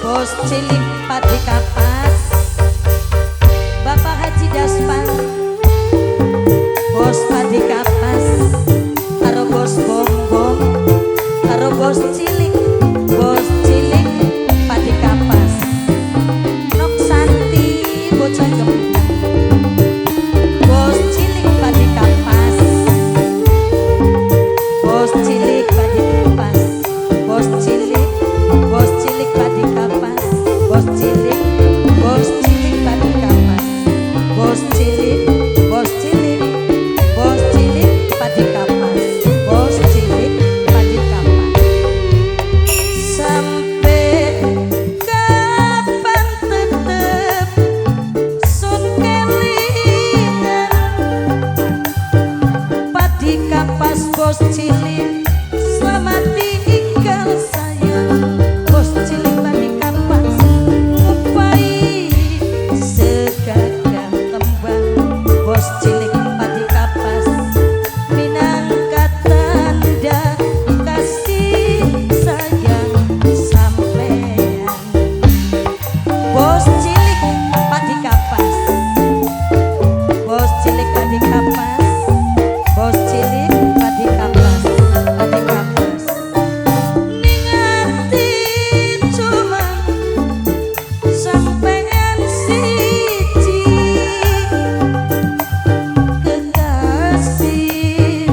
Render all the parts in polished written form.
Bos cilik padi kapas, Bapak Haji Daspan, bos padi kapas, karo bos bom-bom, karo bos cilik padi kapas. Nok Santi bocah Jogja, bos cilik padi kapas, bos cilik padi kapas, bos cilik padi kapas, bos cilik padi kapas, bos cilik padi kapas, bos cilik padi kapas. Sampai kapan tetep sun kelingan padi kapas bos cilik, selamat tinggal sayang. Bos cilik padi kapas ngupai segagang tembang. Bos cilik padi kapas minangka tanda kasih sayang sampean. Bos cilik padi kapas, bos cilik padi kapas, bos cilik padi kapas, padi kapas. Ningati cuma sampean siji kekasih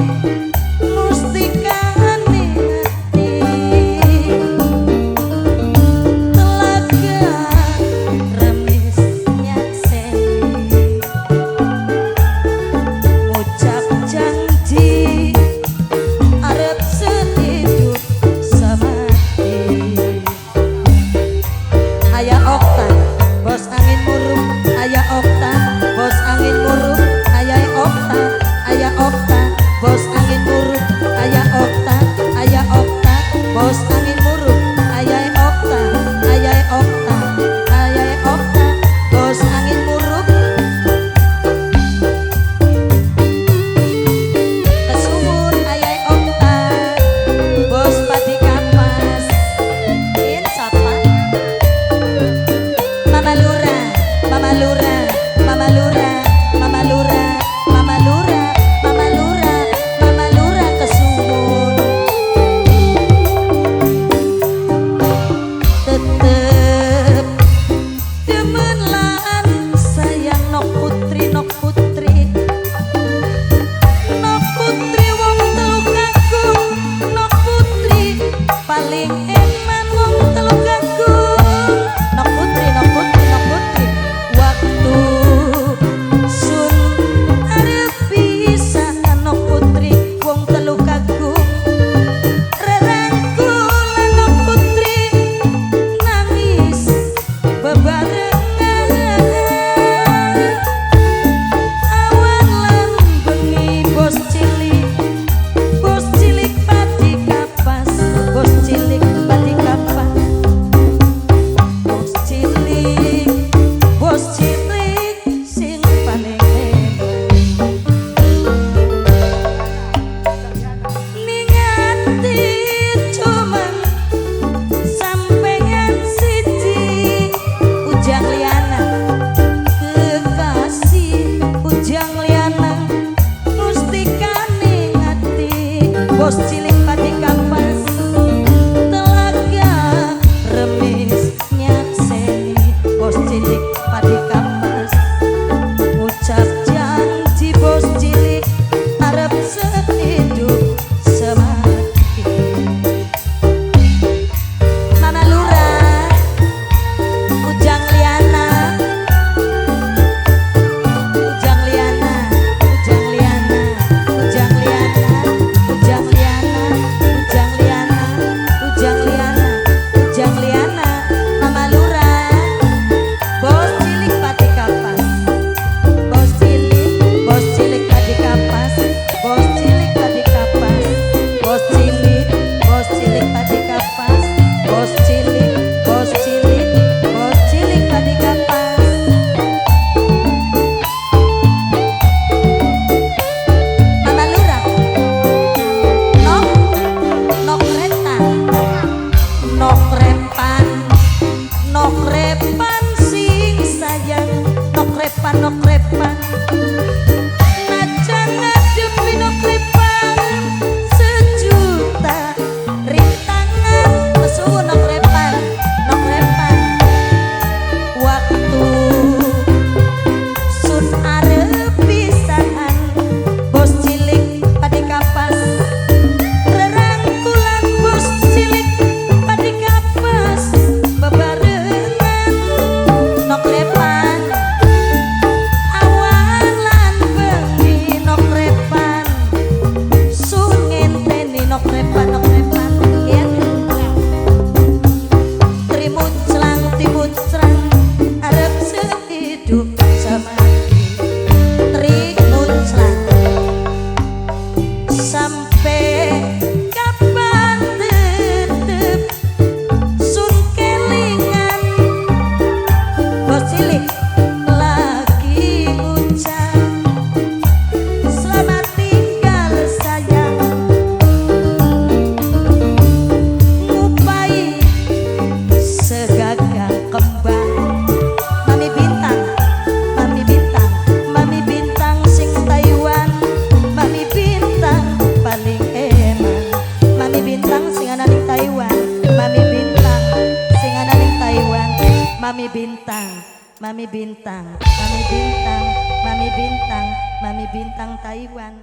mustikane hati. Telaga remis nyakseni ngucap janji arep sehidup semati. Ayah Okta bos angin murung, ayah Okta bos angin murung, ayah Okta, ayah Okta bos angin murung, ayah Okta, ayah Okta bos angin murung, ayah Okta, ayah Okta, ayah Okta bos angin murung. Kesumur ayah Okta bos padi kapas. In sapa Mama Lura, Mama Lura, Mama Lura, Mama Lura, Mama Lura, Mama Lura, Mama Lura kesumur. Tetep demen lan sayang nok putri, nok putri, nok putri wong telu kakung, nok putri paling eman wong telu kakung. Nok putri, nok putri, nok putri waktu sun arep pisah. Nok putri wong telu kakung rerangkulan. Nok putri nangis bebarengan awan lan bengi. Bos cilik padi kapas, bos cilik padi kapas, bos cilik sing paling ningati cuman sampean siji. Ujang liana kekasih, ujang liana mustikane hati. Bos cilik padi kapas telaga remis nyakseni. Bos cilik padi kapas ucap janji. Bos cilik arep sehidup semati. Mama Lura, Ujang Liana, Ujang Liana, Ujang Liana, Ujang Liana, Ujang Liana, Ujang Liana, Ujang Liana, Ujang Liana, Mama Lura, bos cilik padi kapas, bos cilik padi kapas, bos cilik padi kapas, bos cilik padi kapas, bos cilik padi kapas. Mama Lura, nok retan, nok repan nokrepan sing sayang nokrepan najan ngadepi nokrepan sejuta rintangan mesuwun nokrepan waktu sun arep pisahan bos cilik padi kapas rerangkulan bos cilik padi kapas bebarengan nokrepan awan lan bengi nokrepan sun ngenteni nokrepan ya trimut celang arep sehidup semati trimut celang sampai kapan tetep sun kelingan bos cilik lagi ucap selamat tinggal sayang ngupai segagang kembang mami bintang sing Taiwan mami bintang paling eman mami bintang sing ana ning Taiwan mami bintang sing ana ning Taiwan mami bintang Taiwan